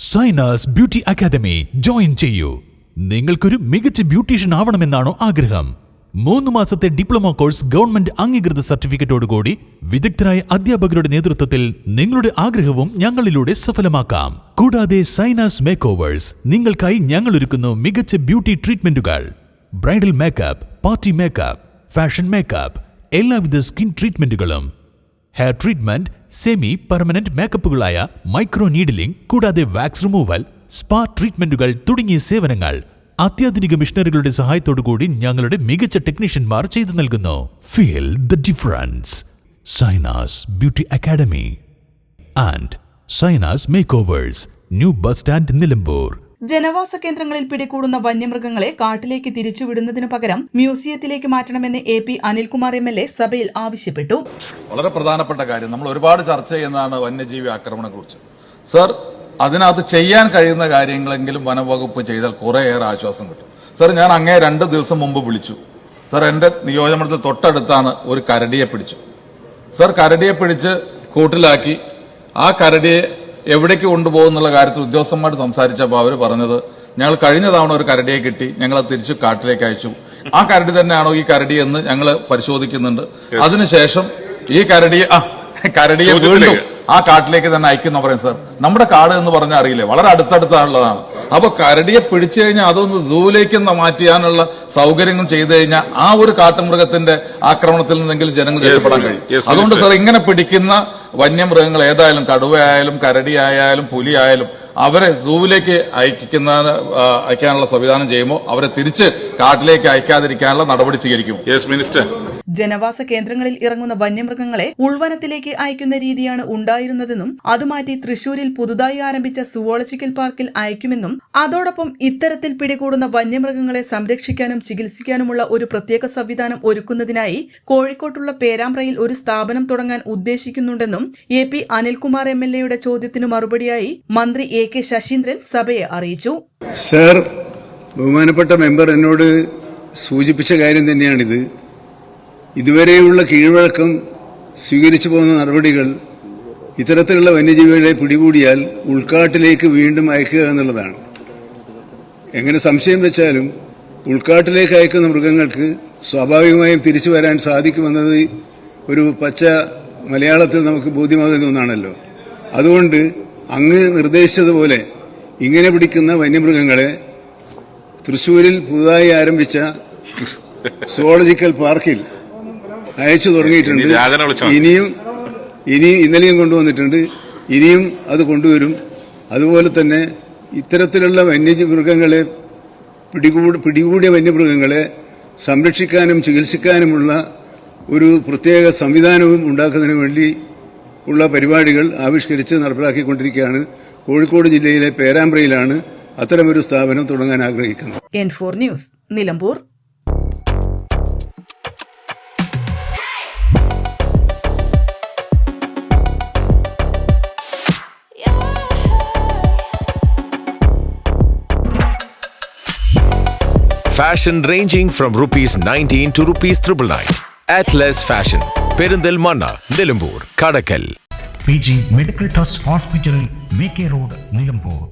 Sainas beauty academy join ചെയ്യൂ. നിങ്ങൾക്കൊരു മികച്ച ബ്യൂട്ടീഷ്യൻ ആവണമെന്നാണോ ആഗ്രഹം? 3 മാസത്തെ ഡിപ്ലോമ കോഴ്സ് ഗവൺമെന്റ് അംഗീകൃത സർട്ടിഫിക്കറ്റോടുകൂടി വിദഗ്ധരായ അധ്യാപകരുടെ നേതൃത്വത്തിൽ നിങ്ങളുടെ ആഗ്രഹവും ഞങ്ങളിലൂടെ സഫലമാക്കാം. കൂടാതെ സൈനാസ് മേക്ക് ഓവേഴ്സ് നിങ്ങൾക്കായി ഞങ്ങൾ ഒരുക്കുന്നു മികച്ച ബ്യൂട്ടി ട്രീറ്റ്മെന്റുകൾ. Bridal makeup, party makeup, fashion makeup, എല്ലാവിധ സ്കിൻ ട്രീറ്റ്മെന്റുകളും, ഹെയർ ട്രീറ്റ്മെന്റ്, സെമി പെർമനന്റ് മേക്കപ്പുകളായ മൈക്രോ നീഡിലിംഗ്, കൂടാതെ വാക്സ് റിമൂവൽ, സ്പാ ട്രീറ്റ്മെന്റുകൾ തുടങ്ങിയ സേവനങ്ങൾ അത്യാധുനിക മിഷനറികളുടെ സഹായത്തോടുകൂടി ഞങ്ങളുടെ മികച്ച ടെക്നീഷ്യന്മാർ ചെയ്തു നൽകുന്നു. Feel the difference. Zainas beauty academy and Zainas makeovers, new bus stand, Nilambur. ജനവാസ കേന്ദ്രങ്ങളിൽ പിടികൂടുന്ന വന്യമൃഗങ്ങളെ കാട്ടിലേക്ക് തിരിച്ചുവിടുന്നതിനു പകരം മ്യൂസിയത്തിലേക്ക് മാറ്റണമെന്ന് AP അനിൽകുമാർ MLA സഭയിൽ ആവശ്യപ്പെട്ടു. വളരെ പ്രധാനപ്പെട്ട കാര്യം, നമ്മൾ ഒരുപാട് ചർച്ച ചെയ്യുന്നതാണ് വന്യജീവി ആക്രമണത്തെ കുറിച്ച്. സർ, അതിനകത്ത് ചെയ്യാൻ കഴിയുന്ന കാര്യങ്ങളെങ്കിലും വനംവകുപ്പ് ചെയ്താൽ കുറേയേറെ ആശ്വാസം കിട്ടും. സർ, ഞാൻ അങ്ങേ 2 ദിവസം മുമ്പ് വിളിച്ചു. സർ, എന്റെ നിയോജകമണ്ഡലത്തിൽ തൊട്ടടുത്താണ് ഒരു കരടിയെ പിടിച്ചു. സർ, കരടിയെ പിടിച്ച് കൂട്ടിലാക്കി ആ കരടിയെ എവിടേക്ക് കൊണ്ടുപോകുന്നുള്ള കാര്യത്തിൽ ഉദ്യോഗസ്ഥന്മാർ സംസാരിച്ചപ്പോൾ അവർ പറഞ്ഞത്, ഞങ്ങൾ കഴിഞ്ഞ തവണ ഒരു കരടിയെ കിട്ടി, ഞങ്ങൾ തിരിച്ചു കാട്ടിലേക്ക് അയച്ചു. ആ കരടി തന്നെയാണോ ഈ കരടി എന്ന് ഞങ്ങൾ പരിശോധിക്കുന്നുണ്ട്. അതിനുശേഷം ഈ കരടിയെ വീണ്ടും ആ കാട്ടിലേക്ക് തന്നെ അയക്കുന്ന പറയും. സർ, നമ്മുടെ കാട് എന്ന് പറഞ്ഞാൽ അറിയില്ലേ, വളരെ അടുത്തടുത്താണുള്ളതാണ്. അപ്പൊ കരടിയെ പിടിച്ചു കഴിഞ്ഞാൽ അതൊന്ന് സൂവിലേക്ക് മാറ്റിയാനുള്ള സൗകര്യങ്ങൾ ചെയ്തു കഴിഞ്ഞാൽ ആ ഒരു കാട്ടുമൃഗത്തിന്റെ ആക്രമണത്തിൽ നിന്നെങ്കിലും ജനങ്ങൾ രക്ഷപ്പെടാൻ കഴിയും. അതുകൊണ്ട് സർ, ഇങ്ങനെ പിടിക്കുന്ന വന്യമൃഗങ്ങൾ ഏതായാലും, കടുവയായാലും കരടിയായാലും പുലിയായാലും, അവരെ സൂവിലേക്ക് അയക്കാനുള്ള സംവിധാനം ചെയ്യുമ്പോൾ അവരെ തിരിച്ച് കാട്ടിലേക്ക് അയക്കാതിരിക്കാനുള്ള നടപടി സ്വീകരിക്കും. ജനവാസ കേന്ദ്രങ്ങളിൽ ഇറങ്ങുന്ന വന്യമൃഗങ്ങളെ ഉൾവനത്തിലേക്ക് അയക്കുന്ന രീതിയാണ് ഉണ്ടായിരുന്നതെന്നും അതുമാറ്റി തൃശൂരിൽ പുതുതായി ആരംഭിച്ച സുവോളജിക്കൽ പാർക്കിൽ അയക്കുമെന്നും അതോടൊപ്പം ഇത്തരത്തിൽ പിടികൂടുന്ന വന്യമൃഗങ്ങളെ സംരക്ഷിക്കാനും ചികിത്സിക്കാനുമുള്ള ഒരു പ്രത്യേക സംവിധാനം ഒരുക്കുന്നതിനായി കോഴിക്കോട്ടുള്ള പേരാമ്പ്രയിൽ ഒരു സ്ഥാപനം തുടങ്ങാൻ ഉദ്ദേശിക്കുന്നുണ്ടെന്നും AP അനിൽകുമാർ MLAയുടെ ചോദ്യത്തിനു മറുപടിയായി മന്ത്രി AK ശശീന്ദ്രൻ സഭയെ അറിയിച്ചു. സർ, ബഹുമാനപ്പെട്ട മെമ്പർ എന്നോട് സൂചിപ്പിച്ച കാര്യം തന്നെയാണിത്. ഇതുവരെയുള്ള കീഴ്വഴക്കം സ്വീകരിച്ചു പോകുന്ന നടപടികൾ ഇത്തരത്തിലുള്ള വന്യജീവികളെ പിടികൂടിയാൽ ഉൾക്കാട്ടിലേക്ക് വീണ്ടും അയക്കുക എന്നുള്ളതാണ്. എങ്ങനെ സംശയം വെച്ചാലും ഉൾക്കാട്ടിലേക്ക് അയക്കുന്ന മൃഗങ്ങൾക്ക് സ്വാഭാവികമായും തിരിച്ചു വരാൻ സാധിക്കുമെന്നത് ഒരു പച്ച മലയാളത്തിൽ നമുക്ക് ബോധ്യമാകുന്ന ഒന്നാണല്ലോ. അതുകൊണ്ട് അങ്ങ് നിർദ്ദേശിച്ചതുപോലെ ഇങ്ങനെ പിടിക്കുന്ന വന്യമൃഗങ്ങളെ തൃശ്ശൂരിൽ പുതുതായി ആരംഭിച്ച സുവോളജിക്കൽ പാർക്കിൽ അയച്ചു തുടങ്ങിയിട്ടുണ്ട്. ഇനിയും ഇന്നലെയും കൊണ്ടുവന്നിട്ടുണ്ട്, ഇനിയും അത് കൊണ്ടുവരും. അതുപോലെ തന്നെ ഇത്തരത്തിലുള്ള വന്യമൃഗങ്ങളെ പിടികൂടിയ വന്യമൃഗങ്ങളെ സംരക്ഷിക്കാനും ചികിത്സിക്കാനുമുള്ള ഒരു പ്രത്യേക സംവിധാനവും ഉണ്ടാക്കുന്നതിന് വേണ്ടി ഉള്ള പരിപാടികൾ ആവിഷ്കരിച്ച് നടപ്പിലാക്കിക്കൊണ്ടിരിക്കുകയാണ്. കോഴിക്കോട് ജില്ലയിലെ പേരാമ്പ്രയിലാണ് അത്തരമൊരു സ്ഥാപനം തുടങ്ങാൻ ആഗ്രഹിക്കുന്നത്. N4 news, Nilambur. Fashion ranging from ₹19 to ₹999. Atlas Fashion, Perindalmanna, Nilambur, Kadakal. PG Medical Trust Hospital, VK Road, Nilambur.